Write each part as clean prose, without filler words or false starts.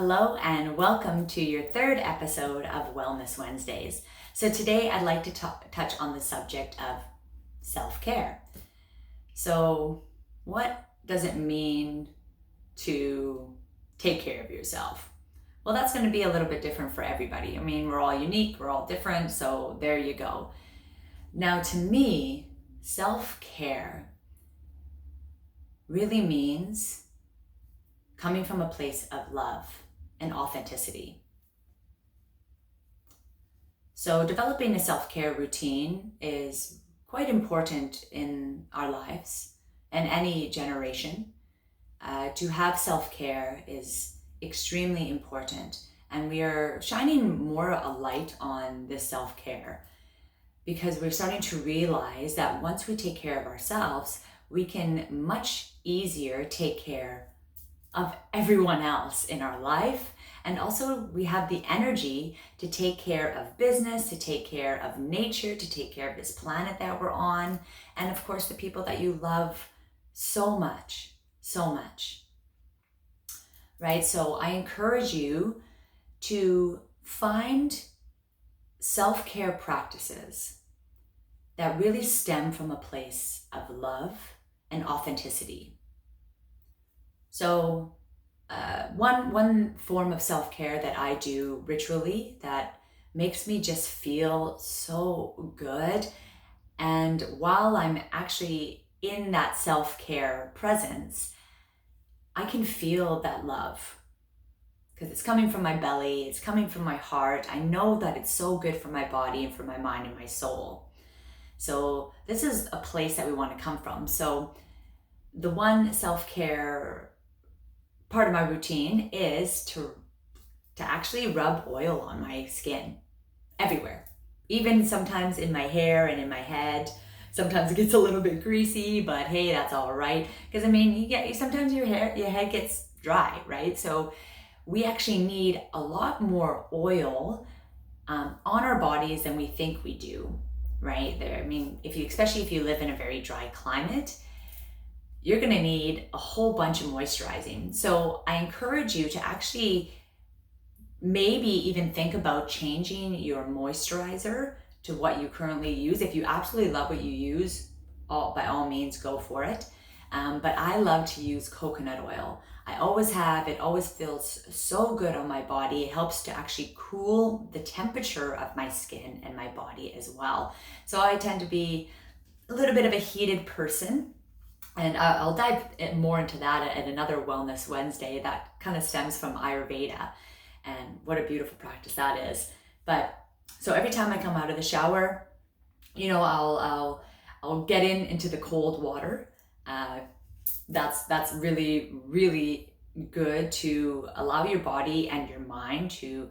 Hello and welcome to your third episode of Wellness Wednesdays. So today I'd like to touch on the subject of self-care. So what does it mean to take care of yourself? Well, that's going to be a little bit different for everybody. I mean, we're all unique, we're all different, so there you go. Now to me, self-care really means coming from a place of love and authenticity. So developing a self-care routine is quite important in our lives and any generation. To have self-care is extremely important, and we are shining more a light on this self-care because we're starting to realize that once we take care of ourselves, we can much easier take care of everyone else in our life. And also we have the energy to take care of business, to take care of nature, to take care of this planet that we're on, and of course the people that you love so much, right? So I encourage you to find self-care practices that really stem from a place of love and authenticity. So one form of self-care that I do ritually that makes me just feel so good, and while I'm actually in that self-care presence, I can feel that love because it's coming from my belly, it's coming from my heart. I know that it's so good for my body and for my mind and my soul. So this is a place that we want to come from. So the one self-care part of my routine is to actually rub oil on my skin everywhere, even sometimes in my hair and in my head. Sometimes it gets a little bit greasy, but hey, that's all right, because I mean, sometimes your head gets dry, right? So we actually need a lot more oil on our bodies than we think we do, right? I mean, especially if you live in a very dry climate, you're going to need a whole bunch of moisturizing. So I encourage you to actually maybe even think about changing your moisturizer to what you currently use. If you absolutely love what you use, by all means, go for it. But I love to use coconut oil. I always have. It always feels so good on my body. It helps to actually cool the temperature of my skin and my body as well. So I tend to be a little bit of a heated person. And I'll dive more into that at another Wellness Wednesday that kind of stems from Ayurveda, and what a beautiful practice that is. But so every time I come out of the shower, I'll get into the cold water. That's really, really good to allow your body and your mind to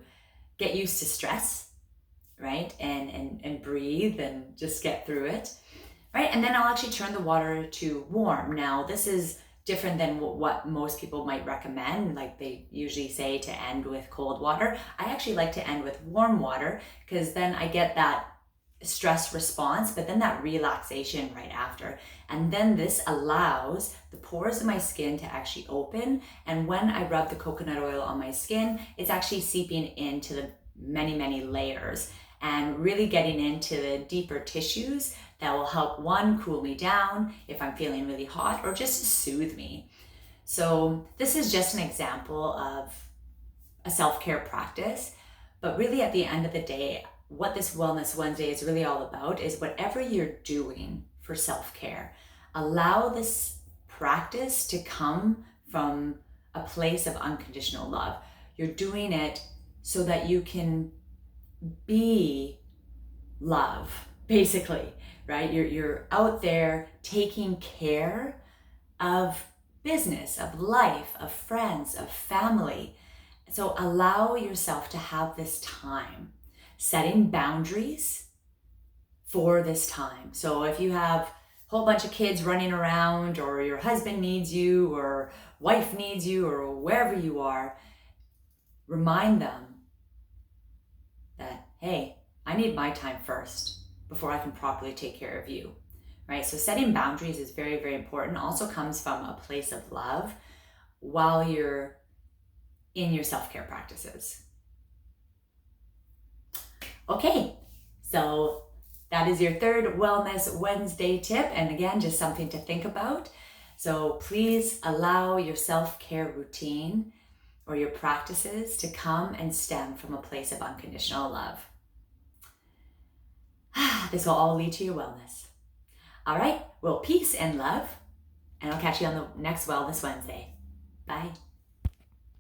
get used to stress, right? And breathe and just get through it. Right, and then I'll actually turn the water to warm. Now, this is different than what most people might recommend. Like they usually say to end with cold water. I actually like to end with warm water because then I get that stress response, but then that relaxation right after. And then this allows the pores of my skin to actually open. And when I rub the coconut oil on my skin, it's actually seeping into the many, many layers and really getting into the deeper tissues that will help, one, cool me down if I'm feeling really hot, or just soothe me. So this is just an example of a self-care practice, but really at the end of the day, what this Wellness Wednesday is really all about is whatever you're doing for self-care, allow this practice to come from a place of unconditional love. You're doing it so that you can be love, basically, right? You're out there taking care of business, of life, of friends, of family. So allow yourself to have this time, setting boundaries for this time. So if you have a whole bunch of kids running around, or your husband needs you, or wife needs you, or wherever you are, remind them that, hey, I need my time first before I can properly take care of you, right? So setting boundaries is very, very important. Also comes from a place of love while you're in your self-care practices. Okay, so that is your third Wellness Wednesday tip. And again, just something to think about. So please allow your self-care routine or your practices to come and stem from a place of unconditional love. This will all lead to your wellness. All right, well, peace and love, and I'll catch you on the next Wellness Wednesday. Bye.